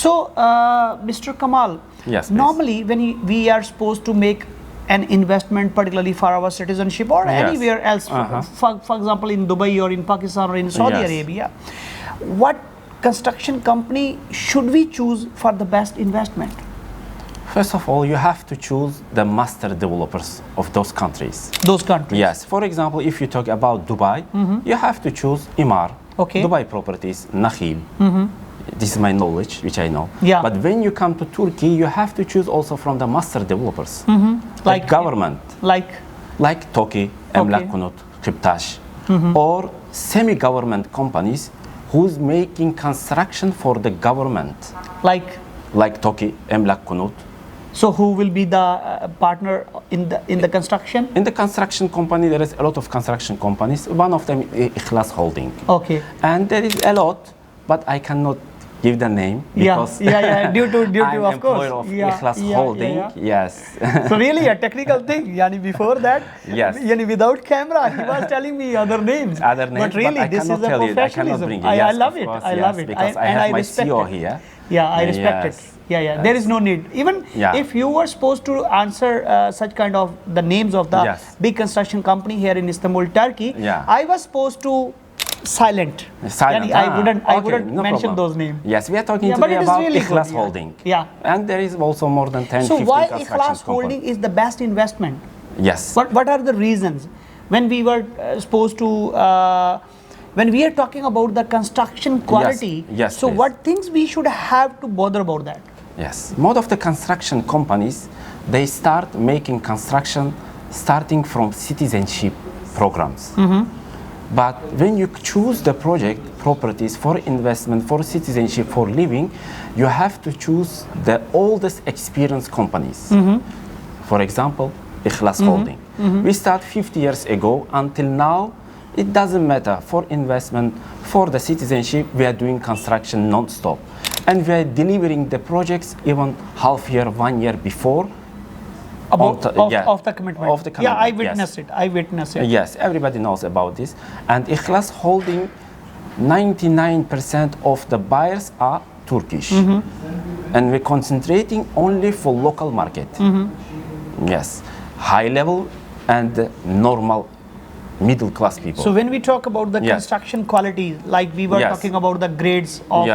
So, Mr. Kamal, yes, normally when we are supposed to make an investment, particularly for our citizenship or anywhere else, for example in Dubai or in Pakistan or in Saudi Arabia, what construction company should we choose for the best investment? First of all, you have to choose the master developers of those countries. Those countries? Yes. For example, if you talk about Dubai, you have to choose Emaar, Dubai Properties, Nakheel. This is my knowledge, which I know. Yeah. But when you come to Turkey, you have to choose also from the master developers, like government, like TOKİ, 𝐸MLAK, Kıptaş, or semi-government companies who's making construction for the government, like TOKİ, 𝐸MLAK. So who will be the partner in the construction? In the construction company, there is a lot of construction companies. One of them is 𝐂𝐴𝐧 Holding. Okay. And there is a lot, but I cannot give the name because due to I'm of course. Of 𝐂𝐴𝐧 Holding. Yes. So really a technical thing. Yani before that, yani without camera, he was telling me other names. But really, but this is a professionalism. I love it. I love it. Because I have my CEO here. Yeah, I respect it. There is no need. Even if you were supposed to answer such kind of the names of the big construction company here in Istanbul, Turkey, I was supposed to silent. I wouldn't mention those names. Yes, we are talking today about really 𝐂𝐴𝐧 Holding. Yeah. And there is also more than 10, 15 So why construction 𝐂𝐴𝐧 Holding is the best investment? Yes. What are the reasons? When we were supposed to, when we are talking about the construction quality, so what things we should have to bother about that? Yes. Most of the construction companies, they start making construction starting from citizenship programs. But when you choose the project properties for investment, for citizenship, for living, you have to choose the oldest experienced companies. For example, 𝐂𝐴𝐧 Holding. We start 50 years ago until now. It doesn't matter for investment, for the citizenship, we are doing construction non-stop. And we are delivering the projects even half year, 1 year before. Of the commitment. Of the commitment. Yeah, I witnessed it. I witnessed it. Yes, everybody knows about this. And 𝐂𝐴𝐧 Holding, 99% of the buyers are Turkish. And we're concentrating only for local market. Yes, high level and normal middle class people. So when we talk about the construction quality, like we were talking about the grades of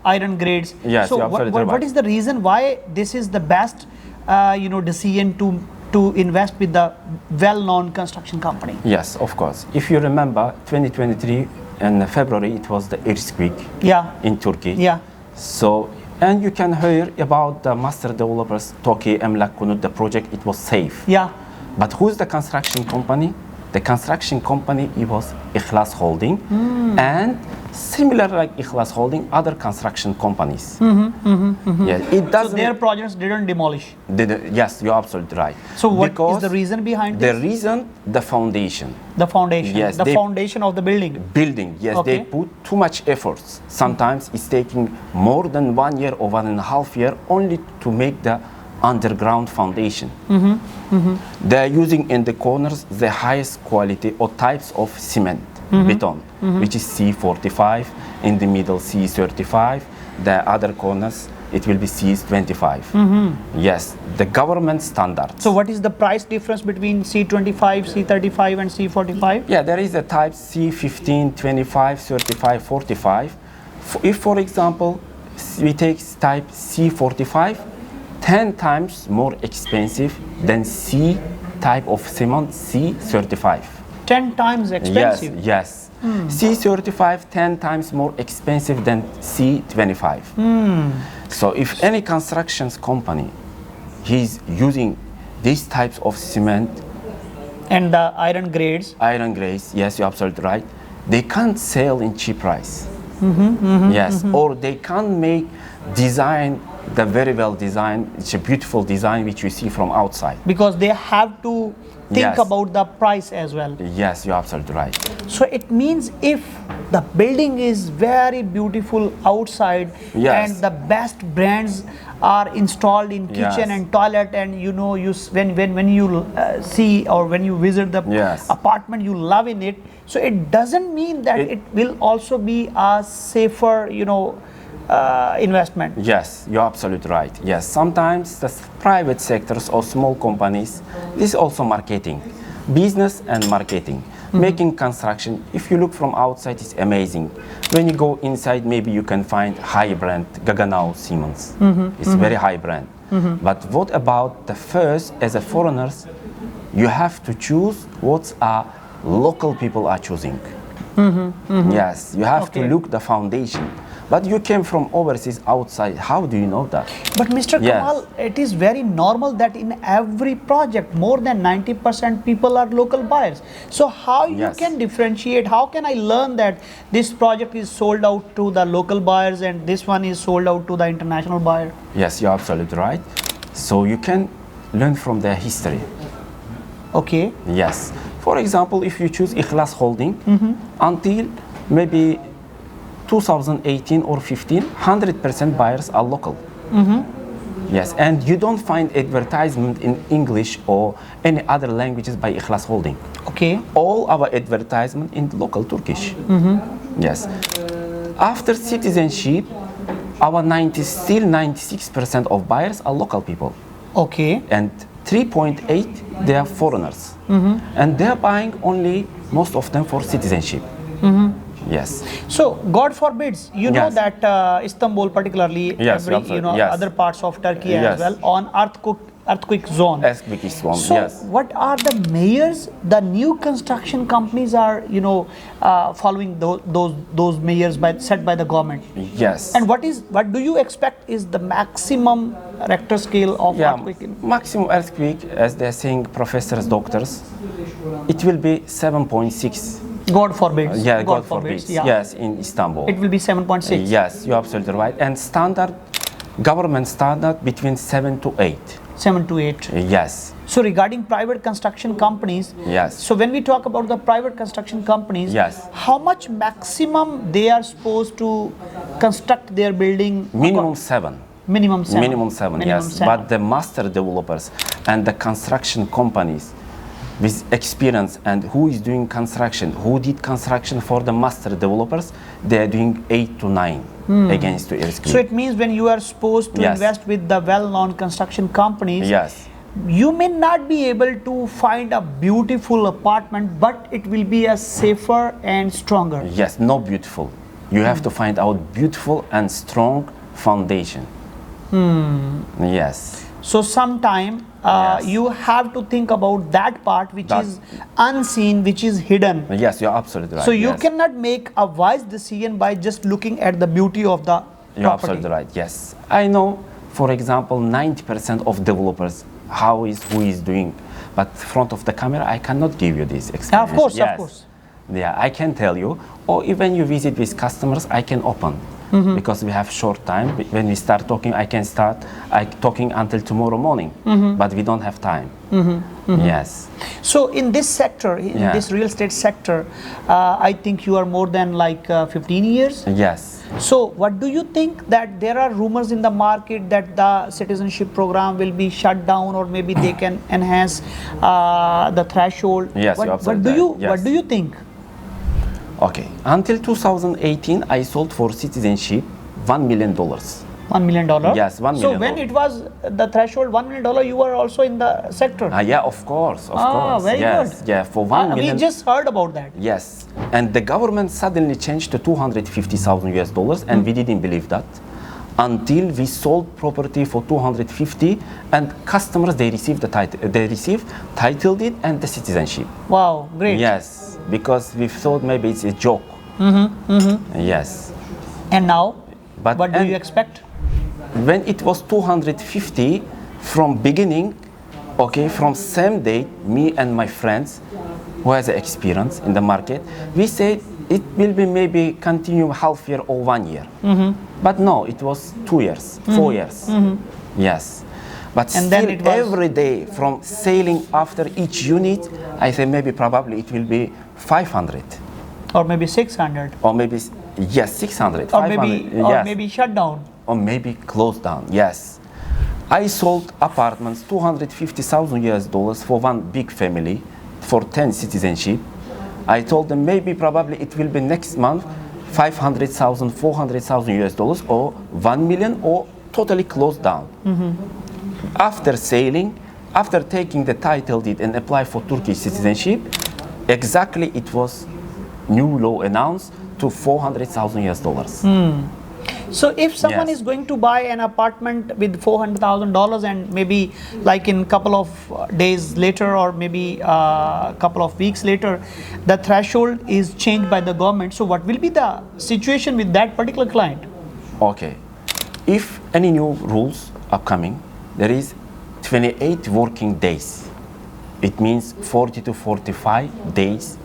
iron grades. Yes, so what is the reason why this is the best decision to invest with the well-known construction company? Yes, of course. If you remember, 2023 in February, it was the earthquake in Turkey. Yeah. So, and you can hear about the master developers, TOKİ, 𝐸MLAK, the project, it was safe. Yeah. But who's the construction company? The construction company, it was 𝐂𝐴𝐧 Holding. And similar like 𝐂𝐴𝐧 Holding, other construction companies. Yeah, it doesn't. So their projects didn't demolish. Yes, you're absolutely right. So what is the reason behind this? The reason, the foundation. The foundation. Yes, the foundation of the building. Building. Yes, they put too much efforts. Sometimes it's taking more than 1 year or 1.5 years only to make the underground foundation. They're using in the corners the highest quality or types of cement, beton, which is C45, in the middle C35, the other corners it will be C25. Yes, the government standards. So what is the price difference between C25, C35 and C45? Yeah, there is a type C15, 25, 35, 45. If, for example, we take type C45, 10 times more expensive than C type of cement, C35. 10 times expensive? Yes. C35, 10 times more expensive than C25. So if any constructions company, he's using these types of cement. And the iron grades? Iron grades, yes, you're absolutely right. They can't sell in cheap price. Yes, or they can't make design, the very well designed, it's a beautiful design which you see from outside. Because they have to think about the price as well. Yes, you're absolutely right. So it means if the building is very beautiful outside and the best brands are installed in kitchen and toilet, and when you see or when you visit the apartment, you love in it. So it doesn't mean that it will also be a safer, investment. Yes, you're absolutely right. Yes, sometimes the private sectors or small companies, this is also marketing, business and marketing. Making construction, if you look from outside, it's amazing. When you go inside, maybe you can find high brand, 𝐾𝐈𝐻, it's very high brand. But what about the first, as a foreigners, you have to choose what local people are choosing. Yes, you have to look the foundation. But you came from overseas outside. How do you know that? But Mr. Kamal, it is very normal that in every project, more than 90% people are local buyers. So how you can differentiate? How can I learn that this project is sold out to the local buyers and this one is sold out to the international buyer? Yes, you're absolutely right. So you can learn from their history. Okay. Yes. For example, if you choose 𝐂𝐨𝐧𝐬𝐿 Holding, until maybe 2018 or 15, 100% buyers are local. Yes, and you don't find advertisement in English or any other languages by 𝐂𝐨𝐧𝐬𝐿 Holding. Okay. All our advertisement in local Turkish. Yes. After citizenship, our still 96% of buyers are local people. Okay. And 3.8 they are foreigners. And they're buying only, most of them, for citizenship. Yes. So God forbids, you know that Istanbul, particularly, other parts of Turkey as well, on earthquake zone. Earthquake zone. So what are the measures the new construction companies are, following those measures set by the government? Yes. And what do you expect is the maximum Richter scale of earthquake? Maximum earthquake, as they're saying, professors, doctors, it will be 7.6. God forbids. Yeah, God forbids. Yes, in Istanbul. It will be 7.6. Yes, you're absolutely right. And government standard between 7 to 8. 7 to 8. Yes. So regarding private construction companies, so when we talk about the private construction companies, how much maximum they are supposed to construct their building? Minimum 7. Minimum 7. Minimum 7, yes. But the master developers and the construction companies with experience and who is doing construction, who did construction for the master developers, they are doing 8 to 9 against the earthquake. So it means when you are supposed to invest with the well-known construction companies, you may not be able to find a beautiful apartment, but it will be a safer and stronger. Yes, no beautiful. You have to find out beautiful and strong foundation. Yes. So sometime you have to think about that part which is unseen, which is hidden. Yes, you're absolutely right. So you cannot make a wise decision by just looking at the beauty of the property. You're absolutely right, yes. I know, for example, 90% of developers, who is doing, but front of the camera, I cannot give you this explanation. Of course, of course. Yeah, I can tell you, or even you visit with customers, I can open. Because we have short time. When we start talking, I can start talking until tomorrow morning, but we don't have time. Yes. So in this sector, in this real estate sector, I think you are more than like 15 years? Yes. So what do you think that there are rumors in the market that the citizenship program will be shut down, or maybe they can enhance the threshold? Yes, what do you think? Okay, until 2018, I sold for citizenship $1 million. $1 million? Yes, $1 million. So when it was the threshold $1 million, you were also in the sector? Yeah, of course, of course. Very good. Yeah, for $1 million. We just heard about that. Yes, and the government suddenly changed to $250,000, and we didn't believe that until we sold property for 250, and customers, they received the title, title deed and the citizenship. Wow, great. Yes, because we thought maybe it's a joke. Yes. And now, what do you expect? When it was 250, from beginning, from same date, me and my friends who has experience in the market, we said it will be maybe continue half year or 1 year. But no, it was 2 years, 4 years. Yes. But and still then it was every day from selling after each unit, I say maybe probably it will be 500. Or maybe 600. Or maybe, yes, 600, or 500. Maybe shut down. Or maybe closed down, yes. I sold apartments, $250,000 for one big family, for 10 citizenship. I told them maybe probably it will be next month, 500,000, 400,000 US dollars, or 1 million, or totally closed down. After sailing, after taking the title deed and apply for Turkish citizenship, exactly it was new law announced to 400,000 US dollars. So if someone is going to buy an apartment with $400,000 and maybe like in couple of days later or maybe a couple of weeks later, the threshold is changed by the government. So what will be the situation with that particular client? Okay, if any new rules are coming, there is 28 working days. It means 40 to 45 days.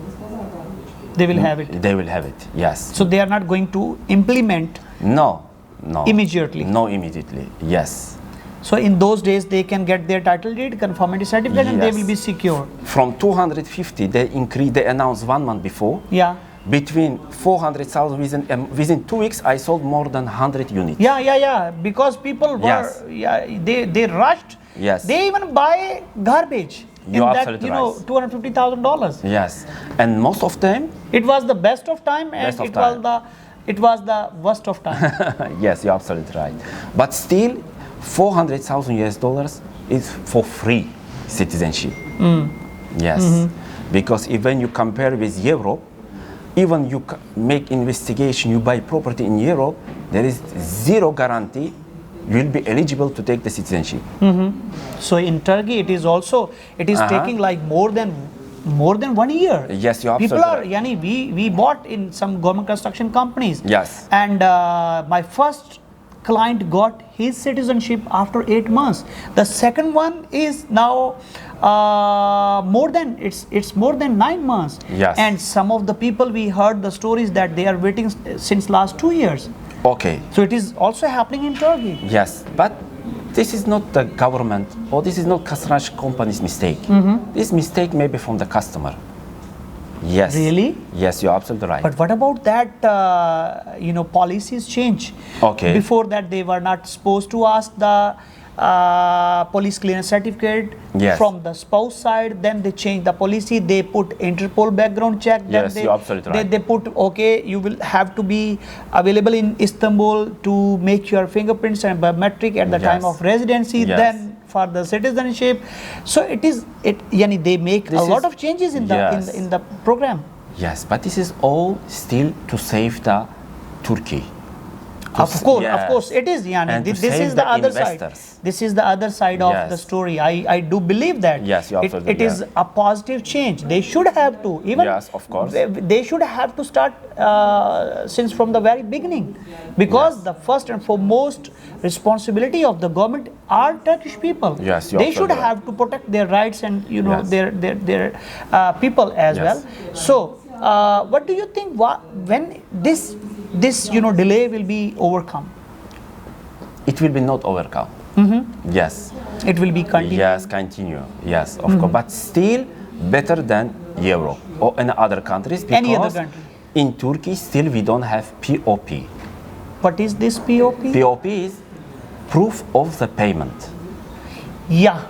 They will have it. They will have it, yes. So they are not going to implement No. immediately. No, immediately, yes. So in those days they can get their title deed, conformity certificate, and they will be secure. From 250, they announced 1 month before. Yeah. Between 400,000 within 2 weeks, I sold more than 100 units. Yeah. Because people were, they rushed. Yes. They even buy garbage. You're in that, absolutely right. $250,000. Yes, and most of them. It was the best of time, and it was the worst of time. Yes, you're absolutely right. But still, 400,000 US dollars is for free citizenship. Yes, because even you compare with Europe, even you make investigation, you buy property in Europe, there is zero guarantee you will be eligible to take the citizenship. So in Turkey, it is taking like more than 1 year. Yes, you're People absolutely are, we bought in some government construction companies. Yes. And my first client got his citizenship after 8 months. The second one is now more than 9 months. Yes. And some of the people, we heard the stories that they are waiting since last 2 years. Okay. So it is also happening in Turkey. Yes, but this is not the government, or this is not construction company's mistake. This mistake may be from the customer. Yes. Really? Yes, you're absolutely right. But what about that, policies change? Okay. Before that, they were not supposed to ask the police clearance certificate from the spouse side. Then they changed the policy. They put Interpol background check. Yes, you're absolutely right. They put, okay, you will have to be available in Istanbul to make your fingerprints and biometric at the time of residency. Then for the citizenship. So they make a lot of changes in the program. Yes, but this is all still to save the Turkey. Of course, it is, Yani. This is the other side. This is the other side of the story. I do believe that. Yes, it is a positive change. They should have to. Even of course. They should have to start since from the very beginning, because the first and foremost responsibility of the government are Turkish people. Yes, they should have to protect their rights and their people as well. So, what do you think? When this delay will be overcome? It will be not overcome. Yes. It will be continue. Yes, continue. Yes, of course. But still better than Europe or any other countries, because any other country. In Turkey still we don't have POP. What is this POP? POP is proof of the payment. Yeah.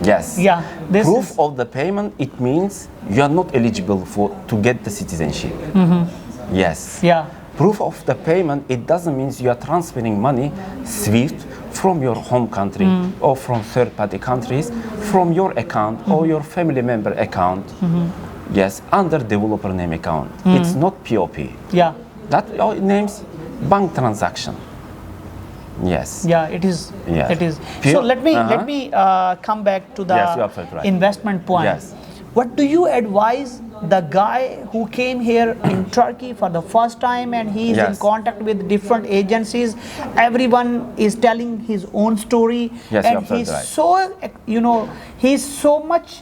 Yes. Yeah. Proof of the payment, it means you are not eligible to get the citizenship. Yes. Yeah. Proof of the payment, it doesn't mean you are transferring money SWIFT from your home country or from third-party countries, from your account or your family member account. Yes, under developer name account. It's not POP. Yeah. That name's bank transaction. Yes. Yeah, it is. Yeah. It is. So let me come back to the investment point. Yes. What do you advise the guy who came here in Turkey for the first time and he is in contact with different agencies? Everyone is telling his own story, and he's he's so much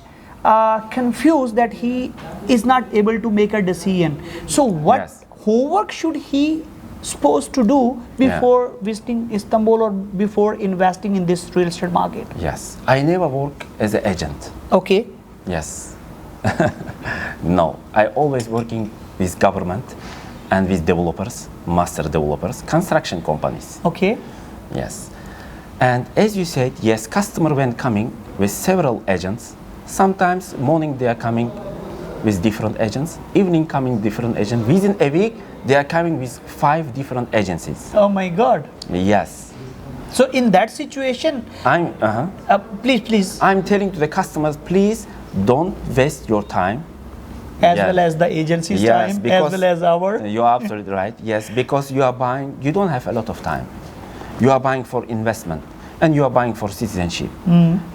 confused that he is not able to make a decision. So what homework should he supposed to do before visiting Istanbul or before investing in this real estate market? Yes, I never work as an agent. Okay. Yes. No, I always working with government and with developers, master developers, construction companies. Okay. Yes. And as you said, yes, customer when coming with several agents, sometimes morning they are coming with different agents, evening coming different agents. Within a week, They are coming with 5 different agencies. Oh my God. Yes. So in that situation, please. I'm telling to the customers, please don't waste your time. As well as the agency's time, as well as our. You're absolutely right. Yes, because you are buying, you don't have a lot of time. You are buying for investment and you are buying for citizenship.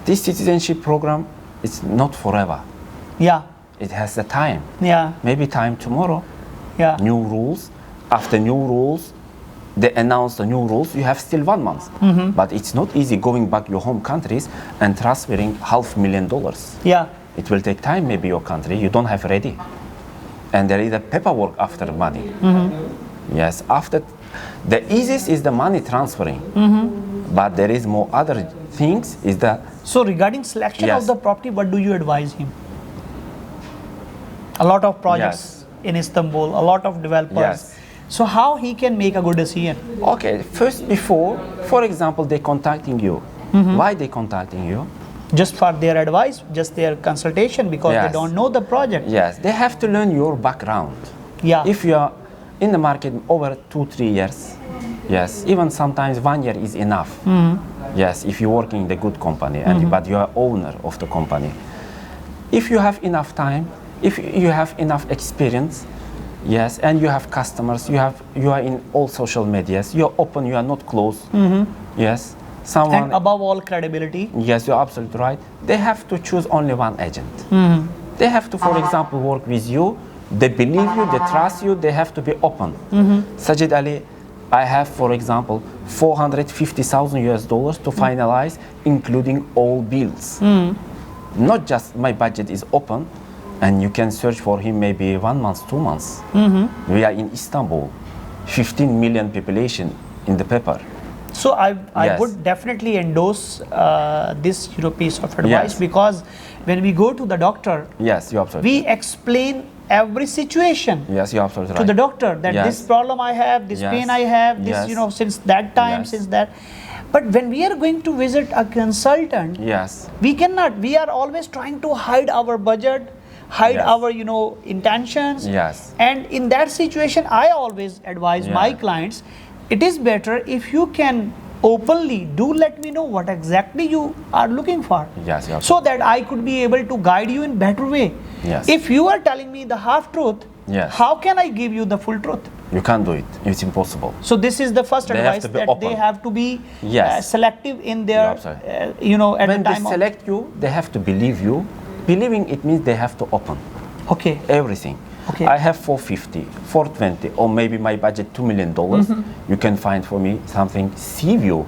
This citizenship program is not forever. Yeah. It has the time. Yeah. Maybe time tomorrow. Yeah. New rules. After new rules, they announce the new rules, you have still 1 month. But it's not easy going back your home countries and transferring $500,000. Yeah. It will take time, maybe your country, you don't have ready. And there is a paperwork after money. Yes, after, the easiest is the money transferring. But there is more other things, is the... So regarding selection of the property, what do you advise him? A lot of projects in Istanbul, a lot of developers. So how he can make a good decision? Okay, first before, for example, they contacting you. Why they contacting you? Just for their advice, just their consultation, because they don't know the project. Yes, they have to learn your background. Yeah. If you are in the market over 2-3 years, yes, even sometimes 1 year is enough. Yes, if you work in the good company, and but you are owner of the company. If you have enough time, if you have enough experience, yes, and you have customers, you are in all social medias, you are open, you are not closed. Yes. Someone, and above all, credibility. Yes, you're absolutely right. They have to choose only one agent. They have to, for example, work with you. They believe you, they trust you, they have to be open. Sajid Ali, I have, for example, $450,000 to finalize, including all bills. Not just my budget is open, and you can search for him maybe 1 month, 2 months. We are in Istanbul, 15 million population in the paper. So I would definitely endorse this piece of advice, because when we go to the doctor, we explain every situation to the doctor, that this problem I have, this pain I have, this since that time, since that. But when we are going to visit a consultant, we cannot. We are always trying to hide our budget, hide our intentions. And in that situation, I always advise my clients, it is better if you can openly let me know what exactly you are looking for, so that I could be able to guide you in better way. If you are telling me the half truth, how can I give you the full truth? You can't do it. It's impossible. So this is the first advice, that they have to be selective in their at when the time they select you, they have to believe you. Believing, it means they have to open everything. I have 450, 420, or maybe my budget $2 million. You can find for me something sea view.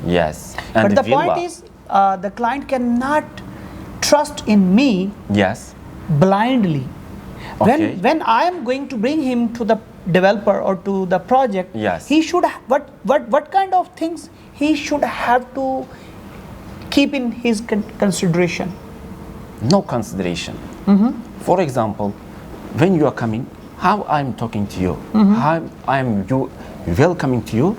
Yes. And but the point is, the client cannot trust in me blindly. When I am going to bring him to the developer or to the project, he should what kind of things he should have to keep in his consideration? No consideration. For example, when you are coming, how I'm talking to you, how I'm welcoming to you.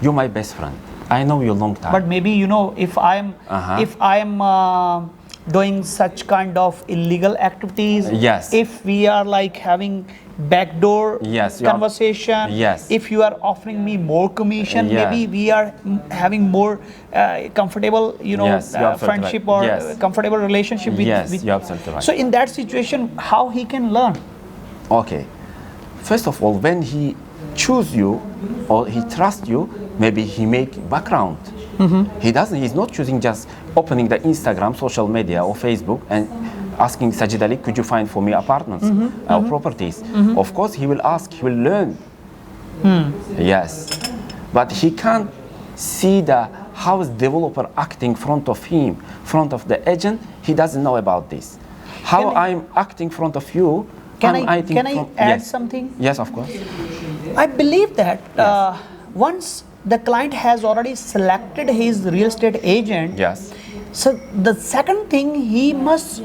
You're my best friend. I know you a long time. But maybe if I'm doing such kind of illegal activities, if we are like having backdoor conversation, if you are offering me more commission, maybe we are having more comfortable friendship or comfortable relationship with you're absolutely right. So in that situation, how he can learn? First of all, when he choose you or he trusts you, maybe he make background. He's not choosing just opening the Instagram, social media or Facebook and asking Sajid Ali, could you find for me apartments or properties? Of course, he will ask, he will learn. But he can't see the house developer acting front of him, front of the agent. He doesn't know about this. How I'm acting front of you. Can I add something? Yes, of course. I believe that once the client has already selected his real estate agent, so the second thing, he must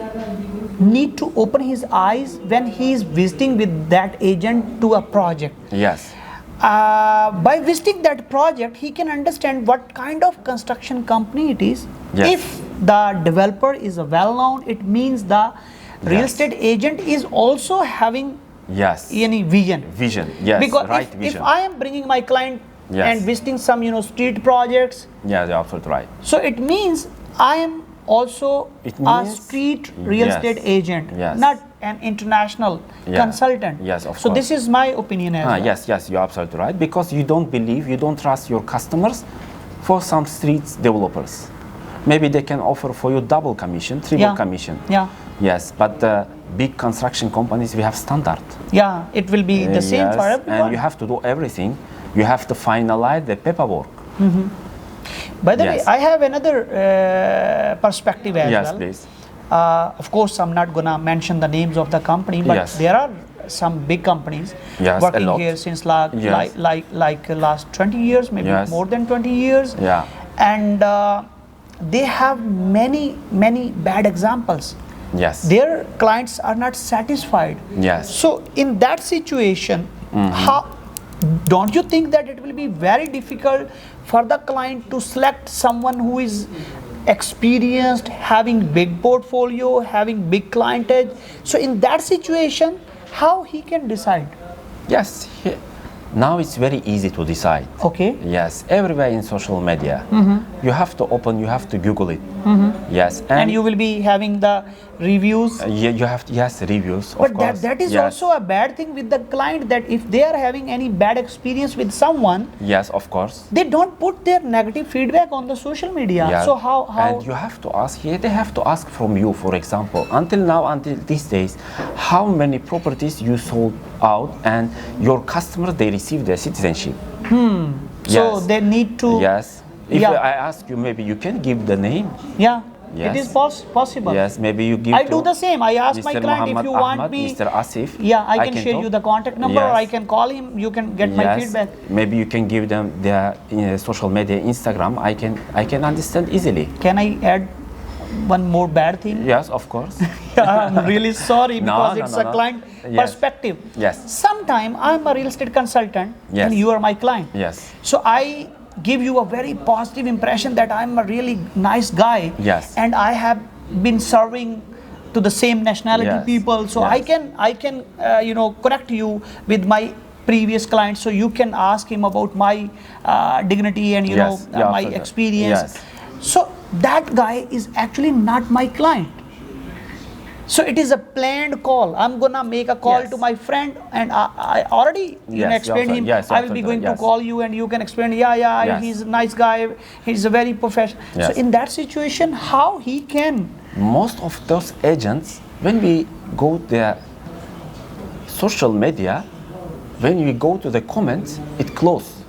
need to open his eyes when he is visiting with that agent to a project. By visiting that project, he can understand what kind of construction company it is. If the developer is well known, it means the real estate agent is also having any vision. Yes, Because right if vision. I am bringing my client and visiting some street projects, yeah, you're absolutely right. so it means I am also a street real estate agent, not an international consultant. Yes, of course. So this is my opinion as well. Yes, you're absolutely right. Because you don't trust your customers for some street developers. Maybe they can offer for you double commission, triple commission. Yeah. Yes, but the big construction companies, we have standard. Yeah, it will be the same for everyone. And you have to do everything. You have to finalize the paperwork. By the way, I have another perspective as well. Yes, please. Of course, I'm not gonna mention the names of the company, but there are some big companies working here since like last 20 years, maybe more than 20 years. Yeah. And they have many bad examples. Yes. Their clients are not satisfied. Yes. So in that situation, how don't you think that it will be very difficult for the client to select someone who is experienced, having big portfolio, having big clientage? So in that situation, how he can decide? Yes. Now it's very easy to decide. Okay. Yes, everywhere in social media. You have to open, you have to Google it. Yes. And you will be having the reviews. You have to, reviews. But of course. that is also a bad thing with the client, that if they are having any bad experience with someone, yes, of course, they don't put their negative feedback on the social media. So how and you have to ask here, they have to ask from you, for example, until these days, how many properties you sold out and your customers, they received their citizenship. So they need to. Yes. If I ask you, maybe you can give the name. Yeah. Yes. It is possible. Yes, maybe you give. I do the same. I ask Mr. my client, Muhammad if you Ahmad, want me, Mr. Asif. Yeah, I can share you the contact number, or I can call him. You can get my feedback. Maybe you can give them their social media, Instagram. I can understand easily. Can I add one more bad thing? Yes, of course. I'm really sorry because it's a client perspective. Yes. Sometime I'm a real estate consultant and you are my client. Yes. So I give you a very positive impression that I'm a really nice guy. Yes. And I have been serving to the same nationality people. So I can connect you with my previous clients, so you can ask him about my dignity and my experience. So that guy is actually not my client. So it is a planned call. I'm gonna make a call to my friend, and I already explained him. I will be going to call you, and you can explain. He's a nice guy. He's a very professional. So in that situation, how he can? Most of those agents, when we go their social media, when we go to the comments, it closes.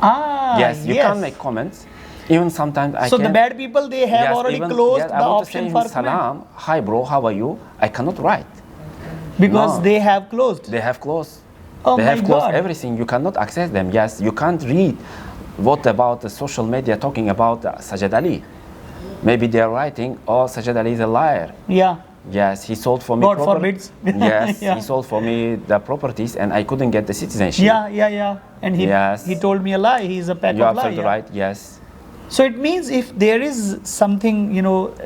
You can't make comments. Even sometimes I can. So the bad people, they have already closed the option for salam, hi bro, how are you? I cannot write. Because they have closed. They have closed. Oh they my have closed God. everything. You cannot access them. Yes, you can't read what about the social media talking about Sajid Ali. Maybe they are writing, oh, Sajid Ali is a liar. Yeah. Yes, he sold for me. God forbids. Yes, he sold for me the properties and I couldn't get the citizenship. Yeah. And he told me a lie. He's a pack of lies. You're absolutely right. Yes. So it means if there is something,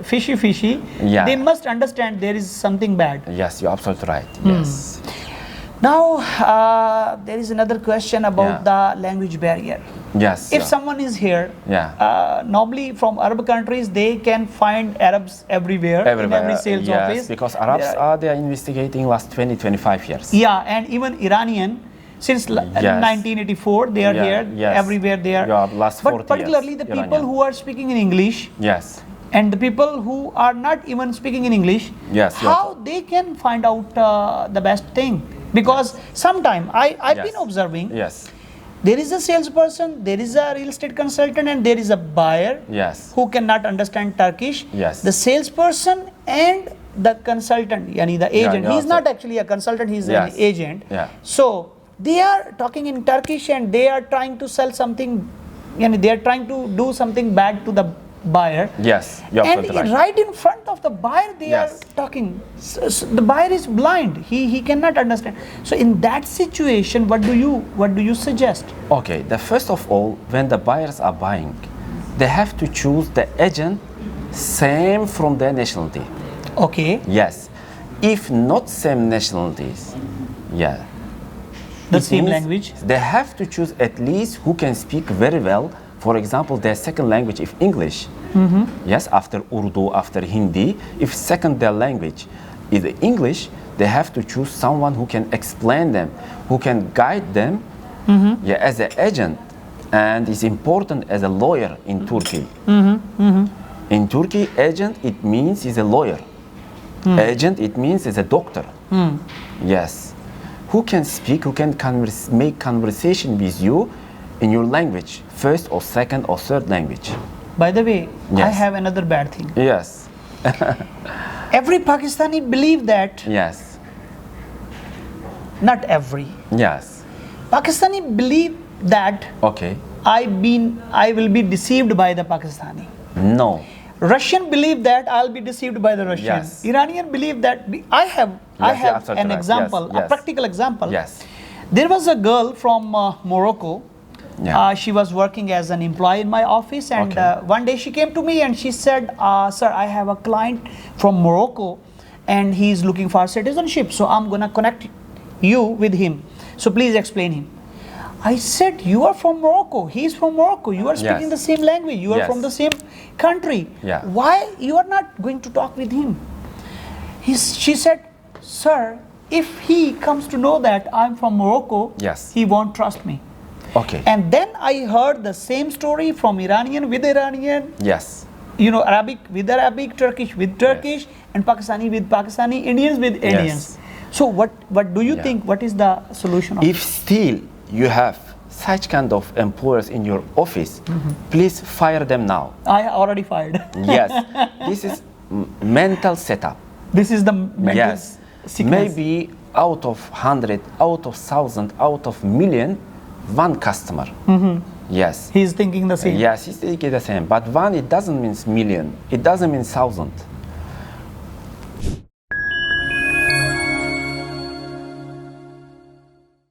fishy, they must understand there is something bad. Yes, you're absolutely right. Yes. Now, there is another question about the language barrier. Yes. If someone is here, normally from Arab countries, they can find Arabs everywhere. In every sales office. Because Arabs they are investigating last 20-25 years. Yeah, and even Iranian. Since 1984, they are here. Everywhere they are. Last 40 but particularly years, the people who are speaking in English. Yes. And the people who are not even speaking in English. Yes. How they can find out the best thing? Because sometime I've been observing. Yes. There is a salesperson, there is a real estate consultant, and there is a buyer. Yes. Who cannot understand Turkish. Yes. The salesperson and the consultant, the agent. He's not actually a consultant. He's an agent. Yeah. So they are talking in Turkish and they are trying to sell something, they are trying to do something bad to the buyer. Yes, and right in front of the buyer they are talking. So the buyer is blind. He cannot understand. So in that situation, what do you suggest? Okay, first of all, when the buyers are buying, they have to choose the agent same from their nationality. Okay. Yes. if not same nationalities, yeah. The It same means language? They have to choose at least who can speak very well. For example, their second language is English. Yes, after Urdu, after Hindi. If second their language is English, they have to choose someone who can explain them, who can guide them, yeah, as an agent. And it's important as a lawyer in Turkey. In Turkey, agent, it means is a lawyer. Agent, it means is a doctor. Yes. Who can speak, who can make conversation with you in your language, first or second or third language. By the way, I Yes. have another bad thing. Yes. Every Pakistani believe that, Yes. not every. Yes. Pakistani believe that Okay. I will be deceived by the Pakistani. No. Russian believe that I'll be deceived by the Russian. Yes. Iranian believe that I have absolutely an right. example, Yes, a yes. practical example. Yes. There was a girl from Morocco. Yeah. She was working as an employee in my office, and Okay. one day she came to me and she said, "Sir, I have a client from Morocco, and he's looking for citizenship. So I'm gonna connect you with him. So please explain him." I said, "You are from Morocco. He's from Morocco. You are speaking Yes. the same language. You are Yes. from the same country. Yeah. Why you are not going to talk with him?" She said, "Sir, if he comes to know that I'm from Morocco, Yes. he won't trust me." Okay. And then I heard the same story from Iranian with Iranian, Yes. Arabic with Arabic, Turkish with Turkish, and Pakistani with Pakistani, Indians with Indians. So what do you Yeah. think? What is the solution of If still you have such kind of employers in your office, please fire them now. I already fired. Yes. This is mental setup. This is the mental Yes. sickness. Maybe out of 100, out of 1,000, out of million, one customer. Yes. He's thinking the same. Yes, it's the same. But one, it doesn't mean million. It doesn't mean 1,000.